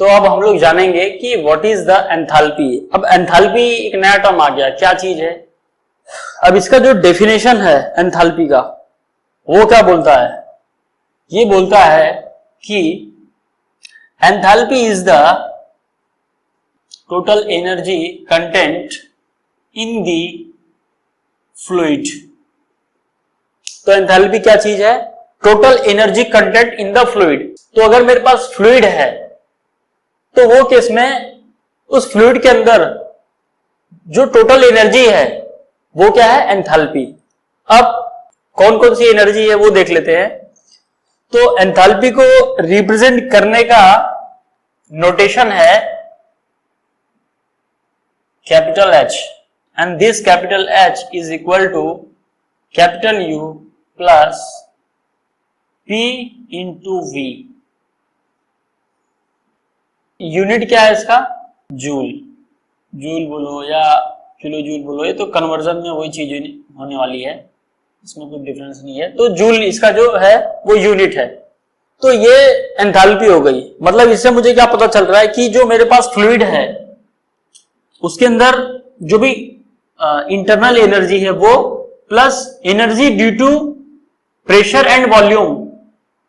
तो अब हम लोग जानेंगे कि व्हाट इज द एंथैल्पी। अब एंथैल्पी एक नया टर्म आ गया, क्या चीज है। अब इसका जो डेफिनेशन है एंथैल्पी का, वो क्या बोलता है, ये बोलता है कि enthalpy is the total energy content in the fluid. तो एंथैल्पी क्या चीज है, total energy content in the fluid. तो अगर मेरे पास फ्लूइड है तो वो केस में उस फ्लूइड के अंदर जो टोटल एनर्जी है वो क्या है, एंथैल्पी। अब कौन कौन सी एनर्जी है वो देख लेते हैं। तो एंथैल्पी को रिप्रेजेंट करने का नोटेशन है capital H, and this capital H is equal to capital U plus P into V। Unit क्या है इसका, जूल। जूल बोलो या किलो जूल बोलो, ये तो कन्वर्जन में वही चीज होने वाली है, इसमें कोई डिफरेंस नहीं है। तो जूल इसका जो है वो यूनिट है। तो ये एंथैल्पी हो गई। मतलब इससे मुझे क्या पता चल रहा है कि जो मेरे पास फ्लूइड है उसके अंदर जो भी इंटरनल एनर्जी है वो plus energy due to pressure and volume,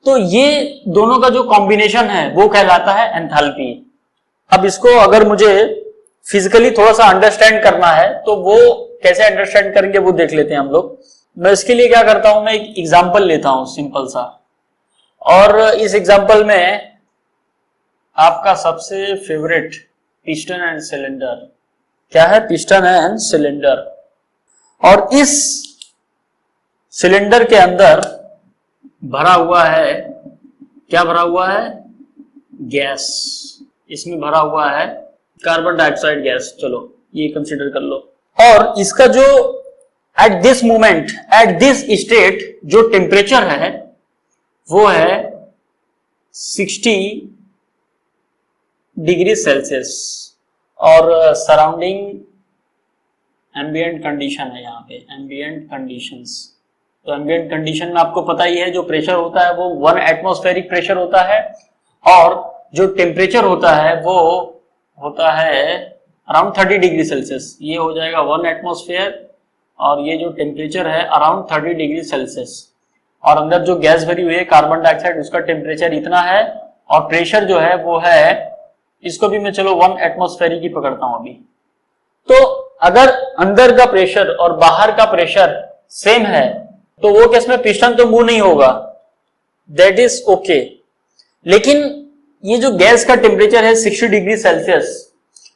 तो ये दोनों का जो कॉम्बिनेशन है वो कहलाता है एंथैल्पी। अब इसको अगर मुझे फिजिकली थोड़ा सा अंडरस्टैंड करना है तो वो कैसे अंडरस्टैंड करेंगे वो देख लेते हैं हम लोग। मैं इसके लिए क्या करता हूं, मैं एक एग्जांपल लेता हूं सिंपल सा, और इस एग्जांपल में आपका सबसे फेवरेट पिस्टन एंड सिलेंडर क्या है, पिस्टन एंड सिलेंडर। और इस सिलेंडर के अंदर भरा हुआ है, क्या भरा हुआ है, गैस। इसमें भरा हुआ है कार्बन डाइऑक्साइड गैस, चलो ये कंसीडर कर लो। और इसका जो at this moment, at this state जो टेम्परेचर है वो है 60 डिग्री सेल्सियस, और सराउंडिंग एम्बिएंट कंडीशन है यहाँ पे, एम्बिएंट कंडीशंस। तो एम्बिएंट कंडीशन में आपको पता ही है जो प्रेशर होता है वो 1 एटमॉस्फेरिक प्रेशर होता है, और जो टेम्परेचर होता है वो होता है अराउंड 30 डिग्री सेल्सियस। ये हो जाएगा 1 एटमॉस्फेयर, और ये जो टेम्परेचर है अराउंड 30 डिग्री सेल्सियस। और अंदर जो गैस भरी हुई है कार्बन डाइऑक्साइड, उसका टेम्परेचर इतना है, और प्रेशर जो है वो है, इसको भी मैं चलो 1 एटमॉस्फेरिक ही पकड़ता हूं अभी। तो अगर अंदर का प्रेशर और बाहर का प्रेशर सेम है तो वो केस में पिस्टन तो मूव नहीं होगा, दैट इज ओके। लेकिन ये जो गैस का टेम्परेचर है 60 डिग्री सेल्सियस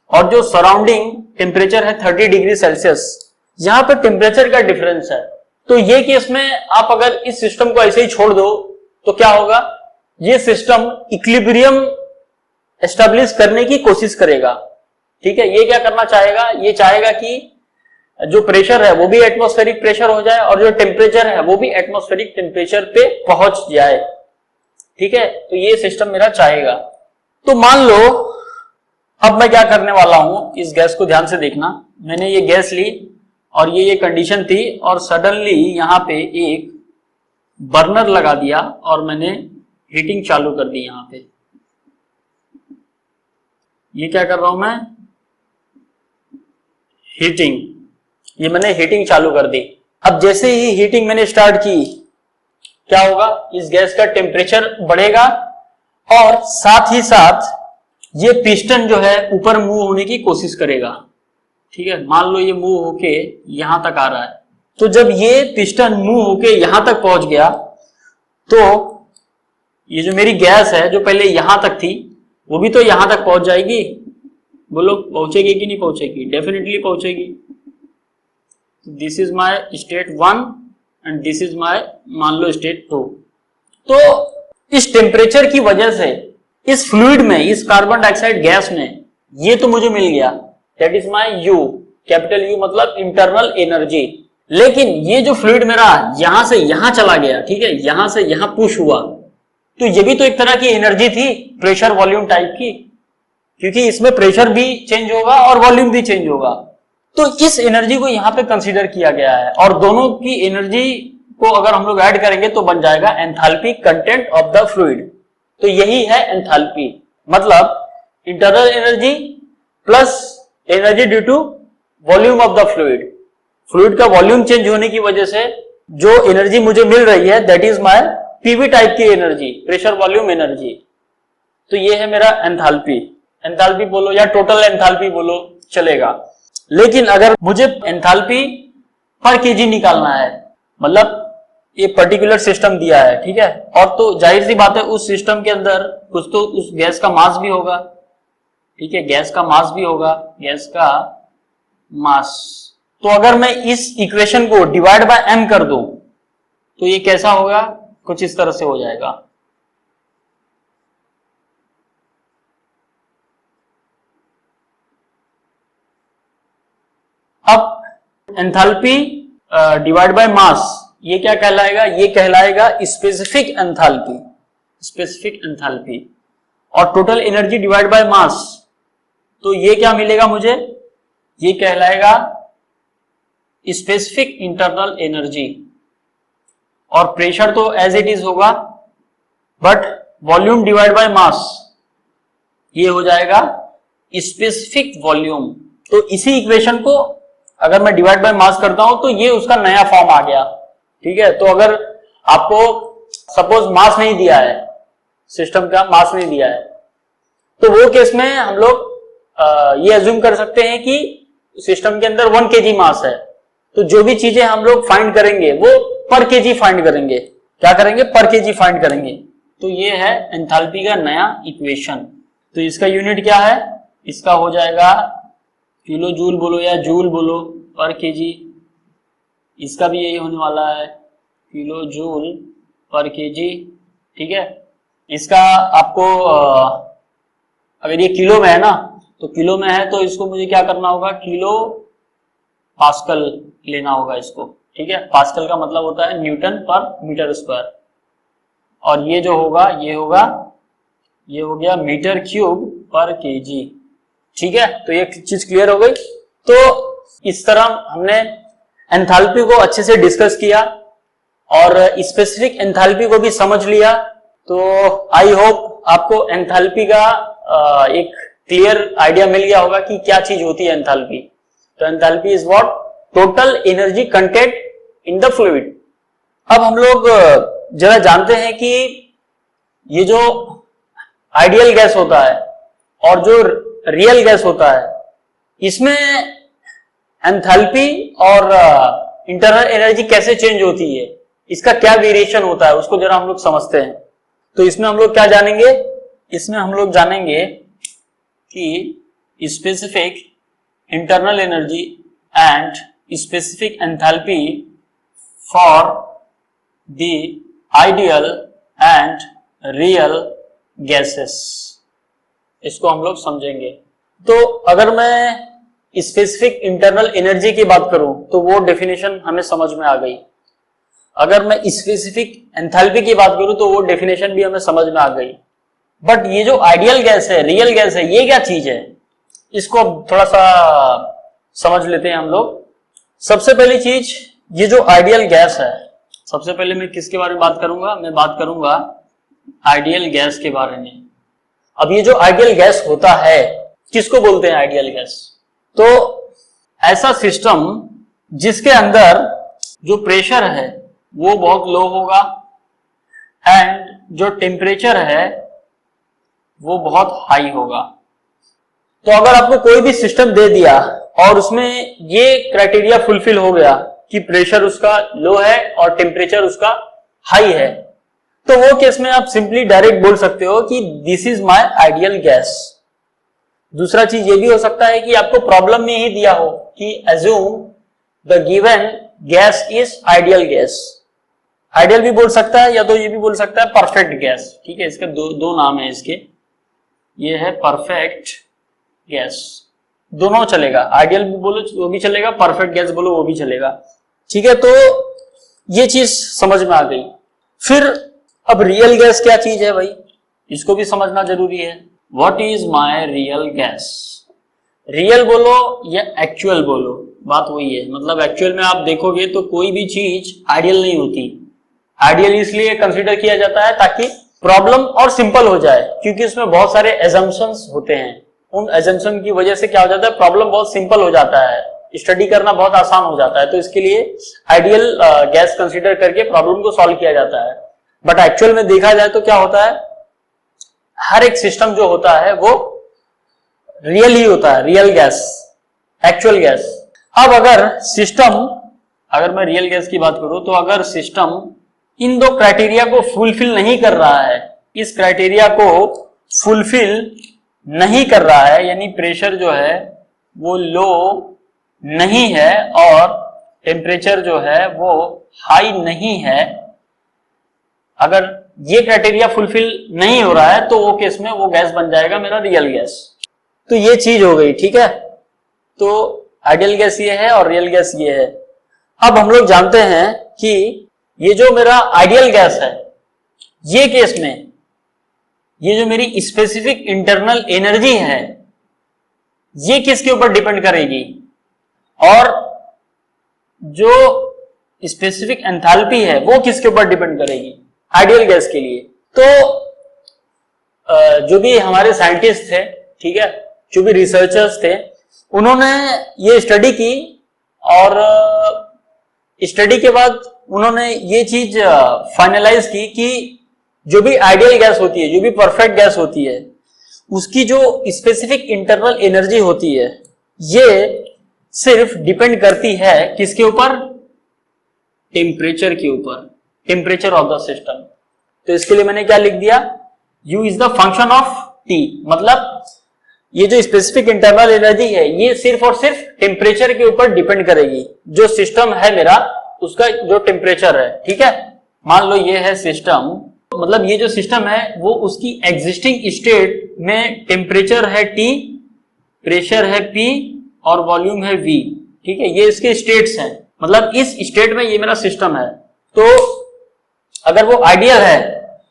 और जो सराउंडिंग टेम्परेचर है 30 डिग्री सेल्सियस, यहां पर टेम्परेचर का डिफरेंस है। तो ये केस में आप अगर इस सिस्टम को ऐसे ही छोड़ दो तो क्या होगा, ये सिस्टम इक्विलिब्रियम एस्टेब्लिश करने की कोशिश करेगा। ठीक है, ये क्या करना चाहेगा, ये चाहेगा कि जो प्रेशर है वो भी एटमॉस्फेरिक प्रेशर हो जाए और जो टेम्परेचर है वो भी एटमॉस्फेरिक टेम्परेचर पे पहुंच जाए। ठीक है, तो ये सिस्टम मेरा चाहेगा। तो मान लो अब मैं क्या करने वाला हूं, इस गैस को ध्यान से देखना। मैंने ये गैस ली और ये कंडीशन थी, और सडनली यहां पे एक बर्नर लगा दिया और मैंने हीटिंग चालू कर दी। यहां पे ये क्या कर रहा हूं मैं, हीटिंग, ये मैंने हीटिंग चालू कर दी। अब जैसे ही हीटिंग मैंने स्टार्ट की, क्या होगा, इस गैस का टेम्परेचर बढ़ेगा और साथ ही साथ ये पिस्टन जो है ऊपर मूव होने की कोशिश करेगा। ठीक है, मान लो ये मूव होके यहां तक आ रहा है, तो जब ये पिस्टन मूव होके यहां तक पहुंच गया तो ये जो मेरी गैस है जो पहले यहां तक थी वो भी तो यहां तक पहुंच जाएगी। बोलो पहुंचेगी कि नहीं पहुंचेगी, डेफिनेटली पहुंचेगी। This is my state 1 and this is my मान लो स्टेट 2। तो इस टेम्परेचर की वजह से इस फ्लूइड में, इस कार्बन डाइऑक्साइड गैस में ये तो मुझे मिल गया, that is my you, capital you मतलब इंटरनल एनर्जी। लेकिन ये जो फ्लूइड मेरा यहां से यहां चला गया, ठीक है, यहां से यहां पुश हुआ, तो ये भी तो एक तरह की एनर्जी थी, प्रेशर वॉल्यूम टाइप की, क्योंकि इसमें प्रेशर भी चेंज होगा और वॉल्यूम भी चेंज होगा। तो इस एनर्जी को यहां पे कंसीडर किया गया है, और दोनों की एनर्जी को अगर हम लोग ऐड करेंगे तो बन जाएगा enthalpy content of the fluid. तो यही है एंथैल्पी। मतलब internal energy plus energy due to volume of the fluid. Fluid का वॉल्यूम चेंज होने की वजह से जो एनर्जी मुझे मिल रही है that is my PV type की एनर्जी, प्रेशर वॉल्यूम एनर्जी। तो ये है मेरा एंथैल्पी, एंथैल्पी बोलो या टोटल एंथैल्पी बोलो चलेगा। लेकिन अगर मुझे एंथैल्पी पर केजी निकालना है, मतलब ये पर्टिकुलर सिस्टम दिया है, ठीक है, और तो जाहिर सी बात है उस सिस्टम के अंदर कुछ तो उस गैस का मास भी होगा, ठीक है, गैस का मास भी होगा, गैस का मास। तो अगर मैं इस इक्वेशन को डिवाइड बाय m कर दूं तो ये कैसा होगा, कुछ इस तरह से हो जाएगा। अब एंथैल्पी डिवाइड बाय मास ये क्या कहलाएगा, ये कहलाएगा स्पेसिफिक एंथैल्पी, स्पेसिफिक एंथैल्पी। और total energy divide by mass तो ये क्या मिलेगा मुझे, ये कहलाएगा स्पेसिफिक इंटरनल एनर्जी। और प्रेशर तो एज इट इज होगा, but volume divide by mass ये हो जाएगा स्पेसिफिक वॉल्यूम। तो इसी इक्वेशन को अगर मैं डिवाइड बाय मास करता हूं तो ये उसका नया फॉर्म आ गया, ठीक है। तो अगर आपको सपोज मास नहीं दिया है, सिस्टम का मास नहीं दिया है, तो वो केस में हम लोग ये अज्यूम कर सकते हैं कि सिस्टम के अंदर 1 kg मास है। तो जो भी चीजें हम लोग फाइंड करेंगे वो पर केजी फाइंड करेंगे, क्या करेंगे, पर केजी फाइंड करेंगे। तो ये है एंथैल्पी का नया इक्वेशन। तो इसका यूनिट क्या है, इसका हो जाएगा किलो जूल बोलो या जूल बोलो पर केजी, इसका भी यही होने वाला है किलो जूल पर केजी, ठीक है। इसका आपको अगर ये किलो में है ना, तो किलो में है तो इसको मुझे क्या करना होगा, किलो पास्कल लेना होगा इसको, ठीक है। पास्कल का मतलब होता है न्यूटन पर मीटर स्क्वायर, और ये जो होगा ये होगा, ये हो गया मीटर क्यूब पर केजी, ठीक है। तो ये चीज क्लियर हो गई। तो इस तरह हमने एंथैल्पी को अच्छे से डिस्कस किया और स्पेसिफिक एंथैल्पी को भी समझ लिया। तो आई होप आपको एंथैल्पी का एक क्लियर आइडिया मिल गया होगा कि क्या चीज होती है एंथैल्पी। तो enthalpy is what, total energy content in the fluid. अब हम लोग जरा जानते हैं कि ये जो आइडियल गैस होता है और जो रियल गैस होता है, इसमें एंथैल्पी और इंटरनल एनर्जी कैसे चेंज होती है, इसका क्या वेरिएशन होता है, उसको जरा हम लोग समझते हैं। तो इसमें हम लोग क्या जानेंगे, इसमें हम लोग जानेंगे कि specific internal energy and specific enthalpy for the ideal and real gases, इसको हम लोग समझेंगे। तो अगर मैं स्पेसिफिक इंटरनल एनर्जी की बात करूं तो वो डेफिनेशन हमें समझ में आ गई। अगर मैं स्पेसिफिक एंथैल्पी की बात करूं तो वो डेफिनेशन भी हमें समझ में आ गई। बट ये जो आइडियल गैस है, रियल गैस है, ये क्या चीज है, इसको अब थोड़ा सा समझ लेते हैं हम लोग। सबसे पहली चीज, ये जो आइडियल गैस है, सबसे पहले मैं किसके बारे में बात करूंगा, मैं बात करूंगा आइडियल गैस के बारे में। अब ये जो आइडियल गैस होता है, किसको बोलते हैं आइडियल गैस, तो ऐसा सिस्टम जिसके अंदर जो प्रेशर है वो बहुत लो होगा एंड जो टेम्परेचर है वो बहुत हाई होगा। तो अगर आपको कोई भी सिस्टम दे दिया और उसमें ये क्राइटेरिया फुलफिल हो गया कि प्रेशर उसका लो है और टेम्परेचर उसका हाई है, तो वो केस में आप सिंपली डायरेक्ट बोल सकते हो कि this is my ideal gas. दूसरा चीज ये भी हो सकता है कि आपको प्रॉब्लम में ही दिया हो कि assume the given gas is ideal gas. Ideal भी बोल सकता है या तो ये भी बोल सकता है परफेक्ट गैस, ठीक है। इसके दो नाम है इसके, ये है परफेक्ट गैस, दोनों चलेगा, आइडियल भी बोलो वो भी चलेगा, परफेक्ट गैस बोलो वो भी चलेगा, ठीक है। तो ये चीज समझ में आ गई। फिर अब रियल गैस क्या चीज है भाई, इसको भी समझना जरूरी है। What is my real gas, real बोलो या एक्चुअल बोलो, बात वही है। मतलब एक्चुअल में आप देखोगे तो कोई भी चीज आइडियल नहीं होती। आइडियल इसलिए कंसीडर किया जाता है ताकि प्रॉब्लम और सिंपल हो जाए, क्योंकि उसमें बहुत सारे एजम्पशंस होते हैं। उन एजम्पशन की वजह से क्या हो जाता है, प्रॉब्लम बहुत सिंपल हो जाता है, स्टडी करना बहुत आसान हो जाता है। तो इसके लिए आइडियल गैस कंसीडर करके प्रॉब्लम को सॉल्व किया जाता है। बट एक्चुअल में देखा जाए तो क्या होता है, हर एक सिस्टम जो होता है वो रियल ही होता है, रियल गैस, एक्चुअल गैस। अब अगर मैं रियल गैस की बात करूं तो अगर सिस्टम इन दो क्राइटेरिया को फुलफिल नहीं कर रहा है, इस क्राइटेरिया को फुलफिल नहीं कर रहा है, यानी प्रेशर जो है वो लो नहीं है और टेम्परेचर जो है वो हाई नहीं है, अगर ये क्राइटेरिया फुलफिल नहीं हो रहा है तो वो केस में वो गैस बन जाएगा मेरा रियल गैस। तो ये चीज हो गई, ठीक है। तो आइडियल गैस ये है और रियल गैस ये है। अब हम लोग जानते हैं कि ये जो मेरा आइडियल गैस है, ये केस में ये जो मेरी स्पेसिफिक इंटरनल एनर्जी है ये किसके ऊपर डिपेंड करेगी, और जो स्पेसिफिक एंथैल्पी है वो किसके ऊपर डिपेंड करेगी आइडियल गैस के लिए। तो जो भी हमारे साइंटिस्ट थे, ठीक है, जो भी रिसर्चर्स थे, उन्होंने ये स्टडी की और स्टडी के बाद उन्होंने ये चीज फाइनलाइज की कि जो भी आइडियल गैस होती है, जो भी परफेक्ट गैस होती है, उसकी जो स्पेसिफिक इंटरनल एनर्जी होती है ये सिर्फ डिपेंड करती है किसके ऊपर, टेम्परेचर के ऊपर, टेम्परेचर ऑफ द सिस्टम। तो इसके लिए मैंने क्या लिख दिया, U is the function of T, मतलब ये जो स्पेसिफिक इंटरनल एनर्जी है ये सिर्फ और सिर्फ टेम्परेचर के ऊपर डिपेंड करेगी, जो सिस्टम है मेरा उसका जो टेम्परेचर है, ठीक है। मान लो ये है सिस्टम, मतलब ये जो सिस्टम है वो उसकी एग्जिस्टिंग स्टेट में टेम्परेचर है T, प्रेशर है P और वॉल्यूम है V, ठीक है, ये इसके स्टेट्स हैं, मतलब इस स्टेट में ये मेरा सिस्टम है। तो अगर वो आइडियल है,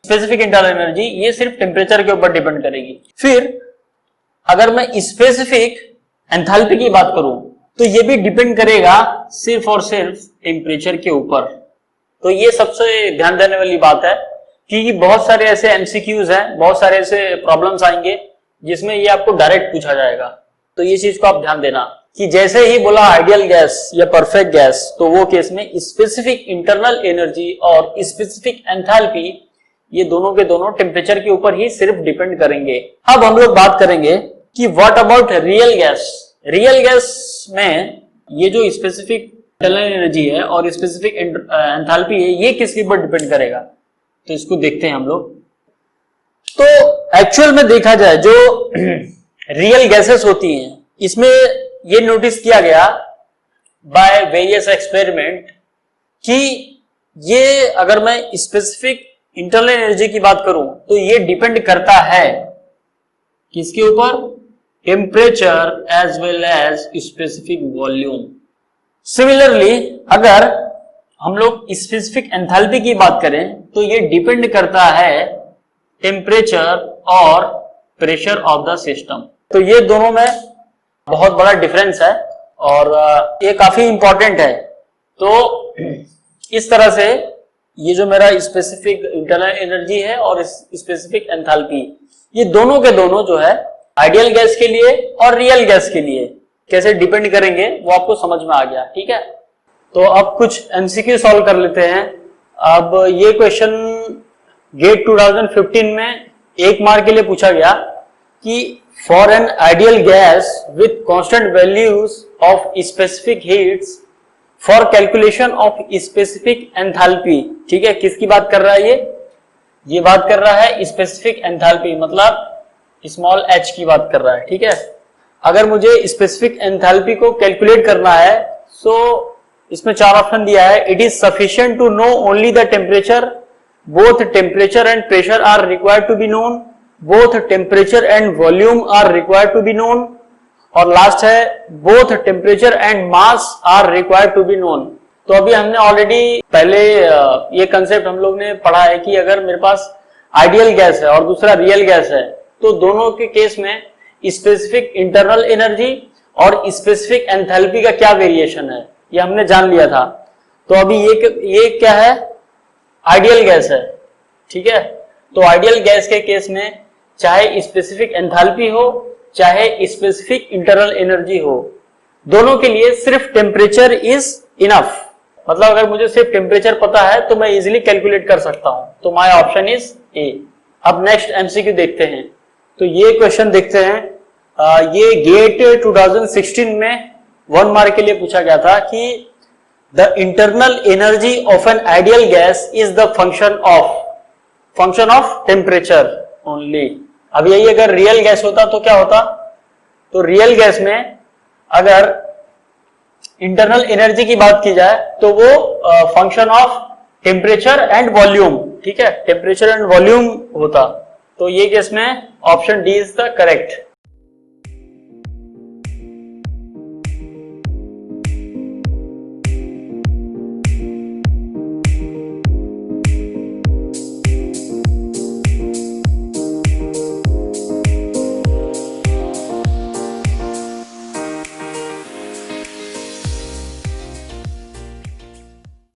स्पेसिफिक इंटरनल एनर्जी ये सिर्फ टेम्परेचर के ऊपर डिपेंड करेगी। फिर अगर मैं स्पेसिफिक एंथैल्पी की बात करूं तो ये भी डिपेंड करेगा सिर्फ और सिर्फ टेम्परेचर के ऊपर। तो ये सबसे ध्यान देने वाली बात है, क्योंकि बहुत सारे ऐसे एमसीक्यूज हैं, बहुत सारे ऐसे प्रॉब्लम्स आएंगे जिसमें ये आपको डायरेक्ट पूछा जाएगा। तो ये चीज को आप ध्यान देना कि जैसे ही बोला आइडियल गैस या परफेक्ट गैस, तो वो केस में स्पेसिफिक इंटरनल एनर्जी और स्पेसिफिक एंथैल्पी ये दोनों के दोनों टेम्परेचर के ऊपर ही सिर्फ डिपेंड करेंगे। अब हम लोग बात करेंगे कि what about real gas. Real gas में ये जो स्पेसिफिक इंटरनल एनर्जी है और स्पेसिफिक एंथैल्पी है ये किसके ऊपर डिपेंड करेगा, तो इसको देखते हैं हम लोग। तो एक्चुअल में देखा जाए जो रियल गैसेस होती हैं, इसमें ये नोटिस किया गया बाय वेरियस एक्सपेरिमेंट कि ये अगर मैं स्पेसिफिक इंटरनल एनर्जी की बात करूं तो ये डिपेंड करता है किसके ऊपर, temperature as well as specific volume. Similarly अगर हम लोग स्पेसिफिक एंथैल्पी की बात करें तो ये डिपेंड करता है टेम्परेचर और प्रेशर ऑफ द सिस्टम। तो ये दोनों में बहुत बड़ा डिफरेंस है और ये काफी इंपॉर्टेंट है। तो इस तरह से ये जो मेरा स्पेसिफिक इंटरनल एनर्जी है और स्पेसिफिक एंथैल्पी, ये दोनों के दोनों जो है आइडियल गैस के लिए और रियल गैस के लिए कैसे डिपेंड करेंगे वो आपको समझ में आ गया, ठीक है। तो अब कुछ एमसीक्यू सॉल्व कर लेते हैं। अब ये क्वेश्चन गेट 2015 में 1 मार्क के लिए पूछा गया कि for an ideal gas with constant values of specific heats for calculation of specific enthalpy, ठीक है, किसकी बात कर रहा है ये बात कर रहा है स्पेसिफिक एंथैल्पी, मतलब स्मॉल h की बात कर रहा है, ठीक है। अगर मुझे स्पेसिफिक एंथैल्पी को कैलकुलेट करना है तो इसमें 4 ऑप्शन दिया है। It is sufficient to know only the temperature, both temperature and pressure are required to be known, both temperature and volume are required to be known, और लास्ट है both temperature and mass are required to be known. तो अभी हमने already पहले ये concept हम लोग ने पढ़ा है कि अगर मेरे पास आइडियल गैस है और दूसरा रियल गैस है तो दोनों के केस में स्पेसिफिक इंटरनल एनर्जी और स्पेसिफिक एंथैल्पी का क्या वेरिएशन है ये हमने जान लिया था। तो अभी ये क्या है, आइडियल गैस है, ठीक है। तो आइडियल गैस के केस में चाहे स्पेसिफिक एंथैल्पी हो चाहे स्पेसिफिक इंटरनल एनर्जी हो, दोनों के लिए सिर्फ टेम्परेचर इज इनफ। मतलब अगर मुझे सिर्फ टेम्परेचर पता है तो मैं इजीली कैलकुलेट कर सकता हूं, तो माय ऑप्शन इज ए। अब नेक्स्ट एमसीक्यू देखते हैं। तो ये क्वेश्चन देखते हैं, ये गेट 2016 में 1 मार्क के लिए पूछा गया था कि the internal energy of an ideal gas is the function of temperature only. अब यही अगर रियल गैस होता तो क्या होता, तो रियल गैस में अगर इंटरनल एनर्जी की बात की जाए तो वो function of temperature and volume, ठीक है, टेम्परेचर एंड वॉल्यूम होता। तो ये केस में option D is the correct.